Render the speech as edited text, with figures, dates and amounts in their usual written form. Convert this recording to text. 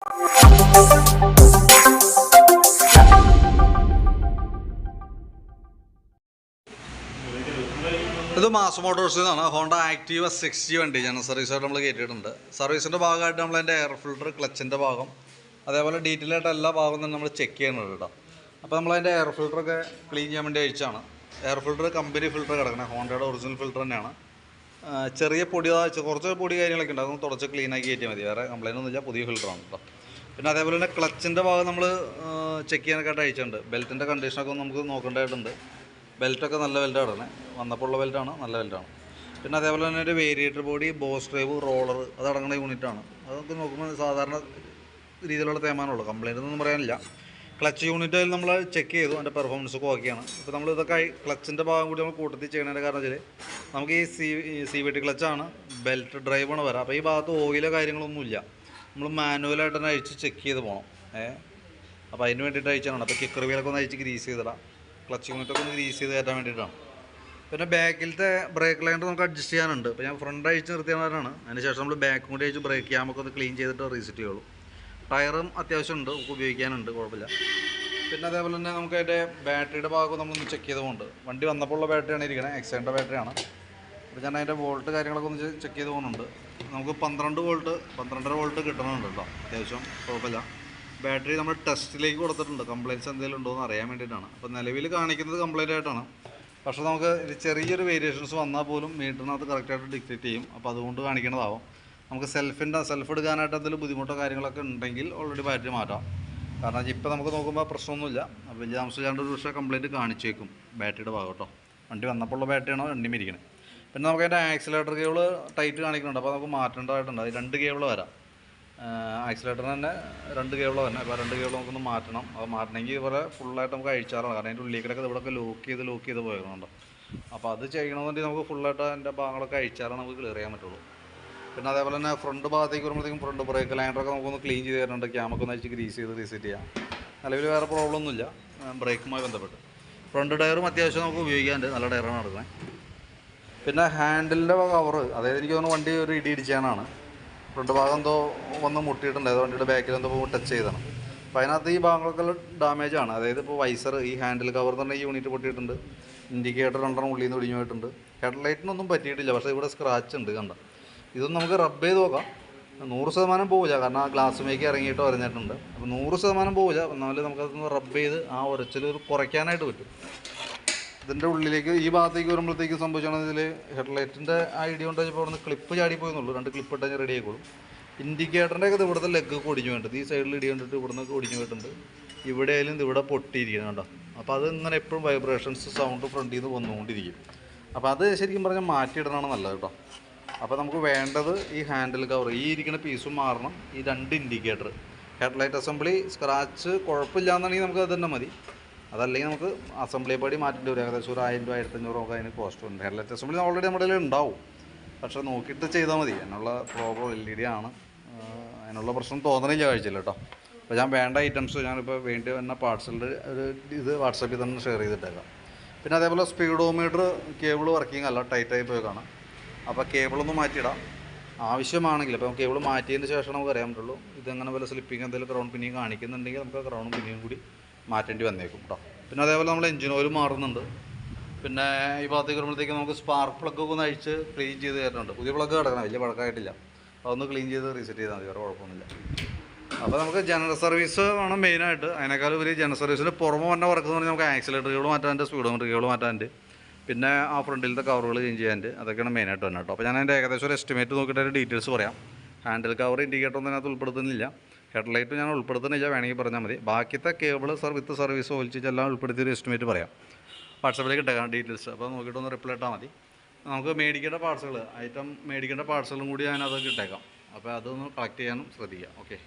ഇത് മാസ് മോട്ടോഴ്സിൽ നിന്നാണ് Honda Activa 60 വണ്ടി ജനറൽ സർവീസായിട്ട് നമ്മൾ കയറ്റിയിട്ടുണ്ട്. സർവീസിൻ്റെ ഭാഗമായിട്ട് നമ്മളതിൻ്റെ എയർ ഫിൽറ്റർ, ക്ലച്ചിൻ്റെ ഭാഗം, അതേപോലെ ഡീറ്റെയിൽ ആയിട്ട് എല്ലാ ഭാഗവും തന്നെ നമ്മൾ ചെക്ക് ചെയ്യുന്നുണ്ട് കേട്ടോ. അപ്പോൾ നമ്മളതിൻ്റെ എയർ ഫിൽറ്ററൊക്കെ ക്ലീൻ ചെയ്യാൻ വേണ്ടി അയച്ചാണ്. എയർ ഫിൽറ്റർ കമ്പനി ഫിൽറ്റർ കിടക്കുന്നത്, ഹോണ്ടയുടെ ഒറിജിനൽ ഫിൽറ്റർ തന്നെയാണ്. ചെറിയ പൊടി, കുറച്ച് പൊടി കാര്യങ്ങളൊക്കെ ഉണ്ട്, അതൊന്ന് തുടച്ച് ക്ലീനാക്കി കയറ്റിയാൽ മതി, വേറെ കംപ്ലയിൻ്റ് ഒന്നുമില്ല, പുതിയ ഫിൽറ്ററാണ് കേട്ടോ. പിന്നെ അതേപോലെ തന്നെ ക്ലച്ചിൻ്റെ ഭാഗം നമ്മൾ ചെക്ക് ചെയ്യാനൊക്കെ ആയിട്ട് അയച്ചിട്ടുണ്ട്. ബെൽറ്റിൻ്റെ കണ്ടീഷനൊക്കെ നമുക്ക് നോക്കേണ്ടതായിട്ടുണ്ട്. ബെൽറ്റൊക്കെ നല്ല ബെൽറ്റാണ് ഇടണേ, വന്നപ്പോൾ ഉള്ള ബെൽറ്റാണ്, നല്ല ബെൽറ്റാണ്. പിന്നെ അതേപോലെ തന്നെ ഒരു variator body, boss drive, roller അതടങ്ങുന്ന യൂണിറ്റാണ്. അതൊക്കെ നോക്കുമ്പോൾ സാധാരണ രീതിയിലുള്ള തേമാനമുള്ളൂ, കംപ്ലയിൻ്റ് ഒന്നും പറയാനില്ല. ക്ലച്ച് യൂണിറ്റ് നമ്മൾ ചെക്ക് ചെയ്തു, അതിൻ്റെ പെർഫോമൻസൊക്കെ ഓക്കെയാണ്. ഇപ്പോൾ നമ്മൾ ഇതൊക്കെ ക്ലച്ചിൻ്റെ ഭാഗം കൂടി നമ്മൾ കൂട്ടത്തിൽ ചെയ്യണതിൻ്റെ കാരണം വെച്ചാൽ നമുക്ക് ഈ CVT ക്ലച്ചാണ്, ബെൽറ്റ് ഡ്രൈവാണ് വരാം. അപ്പോൾ ഈ ഭാഗത്ത് ഓയിലോ കാര്യങ്ങളൊന്നുമില്ല, നമ്മൾ മാനുവലായിട്ട് തന്നെ അഴിച്ച് ചെക്ക് ചെയ്ത് പോകണം. അപ്പോൾ അതിന് വേണ്ടിയിട്ട് അയച്ചാണ്. അപ്പോൾ കിക്കർ വീലൊക്കെ ഒന്ന് അഴിച്ച് ഗ്രീസ് ചെയ്തിടാം, ക്ലച്ച് യൂണിറ്റൊക്കെ ഒന്ന് ഗ്രീസ് ചെയ്ത് കയറ്റാൻ വേണ്ടിയിട്ടാണ്. പിന്നെ ബാക്കിലത്തെ ബ്രേക്ക് ലൈനർ നമുക്ക് അഡ്ജസ്റ്റ് ചെയ്യാനുണ്ട്. അപ്പോൾ ഞാൻ ഫ്രണ്ട് അഴിച്ച് നിർത്തിയതാണ്, അതിന് ശേഷം നമ്മൾ ബാക്കും കൂടി അഴിച്ച് ബ്രേക്ക് ക്യാമൊക്കെ ഒന്ന് ക്ലീൻ ചെയ്തിട്ട് റീസെറ്റ് ചെയ്യുള്ളൂ. ടയറും അത്യാവശ്യമുണ്ട്, നമുക്ക് ഉപയോഗിക്കാനുണ്ട്, കുഴപ്പമില്ല. പിന്നെ അതേപോലെ തന്നെ നമുക്ക് അതിൻ്റെ ബാറ്ററിയുടെ ഭാഗം നമ്മളൊന്ന് ചെക്ക് ചെയ്തുകൊണ്ട്, വണ്ടി വന്നപ്പോൾ ഉള്ള ബാറ്ററിയാണ് ഇരിക്കുന്നത്, എക്സൈൻ്റെ ബാറ്ററിയാണ്. അപ്പോൾ ഞാൻ അതിൻ്റെ വോൾട്ട് കാര്യങ്ങളൊക്കെ ഒന്ന് ചെക്ക് ചെയ്ത് പോകുന്നുണ്ട്. നമുക്ക് 12 വോൾട്ട് 12.5 വോൾട്ട് കിട്ടണമുണ്ട് കേട്ടോ, അത്യാവശ്യം കുഴപ്പമില്ല. ബാറ്ററി നമ്മൾ ടെസ്റ്റിലേക്ക് കൊടുത്തിട്ടുണ്ട്, കംപ്ലയിൻറ്റ്സ് എന്തെങ്കിലും ഉണ്ടോ എന്ന് അറിയാൻ വേണ്ടിയിട്ടാണ്. അപ്പോൾ നിലവിൽ കാണിക്കുന്നത് കംപ്ലയിൻ്റ് ആയിട്ടാണ്, പക്ഷേ നമുക്ക് ചെറിയൊരു വേരിയേഷൻസ് വന്നാൽ പോലും മീറ്ററിനകത്ത് കറക്റ്റായിട്ട് ഡിക്റ്റേറ്റ് ചെയ്യും. അപ്പോൾ അതുകൊണ്ട് കാണിക്കേണ്ടതാവും. നമുക്ക് സെൽഫ് എടുക്കാനായിട്ട് എന്തെങ്കിലും ബുദ്ധിമുട്ടോ കാര്യങ്ങളൊക്കെ ഉണ്ടെങ്കിൽ ഓൾറെഡി ബാറ്ററി മാറ്റാം. കാരണം ഇപ്പോൾ നമുക്ക് നോക്കുമ്പോൾ പ്രശ്നമൊന്നുമില്ല, അപ്പോൾ വലിയ താമസിച്ചാണ്ട് ഒരു പക്ഷേ കംപ്ലയിൻറ്റ് കാണിച്ചേക്കും ബാറ്ററിയുടെ ഭാഗം കേട്ടോ. വണ്ടി വന്നപ്പോൾ ഉള്ള ബാറ്ററിയാണോ വണ്ടി ഇരിക്കുന്നത്. പിന്നെ നമുക്ക് അതിൻ്റെ ആക്സിലേറ്റർ കേബിൾ ടൈറ്റ് കാണിക്കുന്നുണ്ട്, അപ്പോൾ നമുക്ക് മാറ്റേണ്ടതായിട്ടുണ്ട്. അത് 2 കേബിൾ വരാം, ആക്സിലേറ്ററിന് തന്നെ 2 കേബിൾ തന്നെ. അപ്പോൾ 2 കേബിൾ നമുക്കൊന്ന് മാറ്റണം. അത് മാറ്റണമെങ്കിൽ ഇവരെ ഫുള്ളായിട്ട് നമുക്ക് അഴിച്ചാറാണ്, കാരണം അതിൻ്റെ ഉള്ളിലേക്കൊക്കെ ഇവിടെയൊക്കെ ലോക്ക് ചെയ്ത് പോയിരുന്നുണ്ട്. അപ്പോൾ അത് ചെയ്യണമെന്നുണ്ടെങ്കിൽ നമുക്ക് ഫുള്ളായിട്ട് അതിൻ്റെ ഭാഗങ്ങളൊക്കെ അഴിച്ചാറാണ് നമുക്ക് ക്ലിയർ ചെയ്യാൻ പറ്റുള്ളൂ. പിന്നെ അതേപോലെ തന്നെ ഫ്രണ്ട് ഭാഗത്തേക്ക് വരുമ്പോഴത്തേക്കും ഫ്രണ്ട് ബ്രേക്ക് ലൈനറൊക്കെ നമുക്കൊന്ന് ക്ലീൻ ചെയ്ത് തരുന്നുണ്ട്, ക്യാമൊക്കെ ഒന്ന് അഴിച്ച് ഗ്രീസ് ചെയ്ത് റീസെറ്റ് ചെയ്യാം. നിലവിൽ വേറെ പ്രോബ്ലം ഒന്നുമില്ല ബ്രേക്കുമായി ബന്ധപ്പെട്ട്. ഫ്രണ്ട് ടയറും അത്യാവശ്യം നമുക്ക് ഉപയോഗിക്കാനുണ്ട്, നല്ല ടയറാണ് നടക്കുന്നത്. പിന്നെ ഹാൻഡിലിൻ്റെ കവറ്, അതായത് എനിക്ക് തോന്നുന്നു വണ്ടി ഒരു ഇടിച്ചാണ്, ഫ്രണ്ട് ഭാഗം എന്തോ വന്ന് മുട്ടിയിട്ടുണ്ട്, അത് വണ്ടിയുടെ ബാക്കിൽ എന്തോ ടച്ച് ചെയ്താണ്. അപ്പോൾ അതിനകത്ത് ഈ ഭാഗങ്ങളൊക്കെ ഡാമേജാണ്. അതായത് ഇപ്പോൾ വൈസർ, ഈ ഹാൻഡിൽ കവർ തന്നെ ഈ യൂണിറ്റ് പൊട്ടിയിട്ടുണ്ട്, ഇൻഡിക്കേറ്റർ 2 ഉള്ളിൽ നിന്ന് ഒടിഞ്ഞു പോയിട്ടുണ്ട്. ഹെഡ്ലൈറ്റിനൊന്നും പറ്റിയിട്ടില്ല, പക്ഷേ ഇവിടെ സ്ക്രാച്ച് ഉണ്ട് കണ്ട. ഇതൊന്നും നമുക്ക് റബ്ബ് ചെയ്ത് നോക്കാം, 100% പോവില്ല, കാരണം ആ ഗ്ലാസ് മേക്ക് ഇറങ്ങിയിട്ട് ഉരഞ്ഞിട്ടുണ്ട്. അപ്പോൾ 100% പോവില്ല, എന്നാലും നമുക്കതൊന്ന് റബ്ബ് ചെയ്ത് ആ ഉരച്ചിൽ കുറയ്ക്കാനായിട്ട് പറ്റും. ഇതിൻ്റെ ഉള്ളിലേക്ക് ഈ ഭാഗത്തേക്ക് വരുമ്പോഴത്തേക്ക് സംഭവിച്ചാണെങ്കിൽ ഇതിൽ ഹെഡ്ലൈറ്റിൻ്റെ ആ ഇടി കൊണ്ട് ഇപ്പോൾ ഇവിടെ നിന്ന് ക്ലിപ്പ് ചാടിപ്പോയെന്നുള്ളൂ, 2 ക്ലിപ്പ് ഇട്ടാൽ റെഡി ആയിക്കോളും. ഇൻഡിക്കേറ്ററിൻ്റെ ഒക്കെ ഇവിടുത്തെ ലെഗ് ഒടിഞ്ഞു പോയിട്ടുണ്ട്, ഈ സൈഡിൽ ഇടി കണ്ടിട്ട് ഇവിടെ നിന്നൊക്കെ ഒടിഞ്ഞു പോയിട്ടുണ്ട്. ഇവിടെ ആയാലും ഇവിടെ പൊട്ടിയിരിക്കണം കേട്ടോ. അപ്പോൾ അത് ഇങ്ങനെ എപ്പോഴും വൈബ്രേഷൻസ് സൗണ്ട് ഫ്രണ്ടിൽ നിന്ന് വന്നുകൊണ്ടിരിക്കും. അപ്പോൾ അത് ശരിക്കും പറഞ്ഞാൽ മാറ്റിയിടണമാണ് നല്ലത് കേട്ടോ. അപ്പോൾ നമുക്ക് വേണ്ടത് ഈ ഹാൻഡിൽ കവർ, ഈ ഇരിക്കുന്ന പീസും മാറണം, ഈ 2 ഇൻഡിക്കേറ്റർ, ഹെഡ്ലൈറ്റ് അസംബ്ലി സ്ക്രാച്ച് കുഴപ്പമില്ല എന്നുണ്ടെങ്കിൽ നമുക്ക് അത് തന്നെ മതി. അതല്ലെങ്കിൽ നമുക്ക് അസംബ്ലി പടി മാറ്റേണ്ടി വരും, ഏകദേശം ഒരു 1000 രൂപ 1500 ഒക്കെ അതിന് കോസ്റ്റ് ഉണ്ട്. ഹെഡ്ലൈറ്റ് അസംബ്ലി ഓൾറെഡി നമ്മുടെ കയ്യിൽ ഉണ്ടാവും, പക്ഷേ നോക്കിയിട്ട് ചെയ്താൽ മതി. അതിനുള്ള പ്രോബ്ലം LED ആണ്, അതിനുള്ള പ്രശ്നം തോന്നണില്ല കാഴ്ചയില്ല കേട്ടോ. അപ്പോൾ ഞാൻ വേണ്ട ഐറ്റംസ് ഞാനിപ്പോൾ വേണ്ടി വന്ന പാർട്സലിൻ്റെ ഒരു ഇത് വാട്സാപ്പിൽ തന്നെ ഷെയർ ചെയ്തിട്ടേക്കാം. പിന്നെ അതേപോലെ സ്പീഡോമീറ്റർ കേബിൾ വർക്കിംഗ് അല്ല, ടൈറ്റായി പോയി കാണാം. അപ്പോൾ കേബിളൊന്നും മാറ്റിയിടാം ആവശ്യമാണെങ്കിൽ. അപ്പോൾ കേബിൾ മാറ്റിയതിന് ശേഷം നമുക്ക് അറിയാൻ പറ്റുള്ളൂ. ഇതെങ്ങനെ വല്ല സ്ലിപ്പിങ് എന്തെങ്കിലും ക്രൗൺ പിന്നെയും കാണിക്കുന്നുണ്ടെങ്കിൽ നമുക്ക് ക്രൗണും പിന്നെയും കൂടി മാറ്റേണ്ടി വന്നേക്കും കേട്ടോ. പിന്നെ അതേപോലെ നമ്മൾ എഞ്ചിൻ ഓയിൽ മാറുന്നുണ്ട്. പിന്നെ ഈ ഭാഗത്തേക്ക് വരുമ്പോഴത്തേക്ക് നമുക്ക് സ്പാർക്ക് പ്ലഗൊക്കെ ഒന്ന് അഴിച്ച് ക്ലീൻ ചെയ്ത് തരുന്നുണ്ട്. പുതിയ പ്ലഗ് കിടക്കണം, വലിയ പഴക്കമായിട്ടില്ല, അതൊന്ന് ക്ലീൻ ചെയ്ത് റീസെറ്റ് ചെയ്താൽ മതി, വേറെ കുഴപ്പമൊന്നുമില്ല. അപ്പോൾ നമുക്ക് ജനറൽ സർവീസ് വേണം മെയിനായിട്ട്. അതിനേക്കാൾ ഒരു ജനറൽ സർവീസിന് പുറമെ വന്ന വർക്ക് എന്ന് പറഞ്ഞാൽ നമുക്ക് ആക്സിലേറ്റർ കേബിൾ മാറ്റാനുണ്ട്, സ്പീഡോമീറ്റർ കേബിൾ മാറ്റാനുണ്ട്, പിന്നെ ആ ഫ്രണ്ടിലത്തെ കവറുകൾ ചേഞ്ച് ചെയ്യാനുണ്ട്. അതൊക്കെയാണ് മെയിനായിട്ട് തന്നെ കേട്ടോ. അപ്പോൾ ഞാൻ അതിൻ്റെ ഏകദേശം ഒരു എസ്റ്റിമേറ്റ് നോക്കിയിട്ട് അതിൻ്റെ ഡീറ്റെയിൽസ് പറയാം. ഹാൻഡിൽ കവർ, ഇൻഡിക്കേറ്റർ ഒന്നും അതിനകത്ത് ഉൾപ്പെടുത്തുന്നില്ല, ഹെഡ്ലൈറ്റ് ഞാൻ ഉൾപ്പെടുത്തുന്നില്ല, വേണമെങ്കിൽ പറഞ്ഞാൽ മതി. ബാക്കിയത്തെ കേബിൾ വിത്ത് സർവീസ് ഓയിൽ ചേഞ്ച് എല്ലാം ഉൾപ്പെടുത്തിയൊരു എസ്റ്റിമേറ്റ് പറയാം, വാട്സാപ്പിലേക്ക് ഇട്ടേക്കാം ഡീറ്റെയിൽസ്. അപ്പോൾ നോക്കിയിട്ടൊന്ന് റിപ്ലൈ ഇട്ടാൽ മതി. നമുക്ക് മേടിക്കേണ്ട പാർട്സുകൾ, മേടിക്കേണ്ട പാർട്സുകളും കൂടി ഞാനതൊക്കെ ഇട്ടേക്കാം. അപ്പോൾ അതൊന്ന് കളക്ട് ചെയ്യാനും ശ്രദ്ധിക്കാം. ഓക്കെ.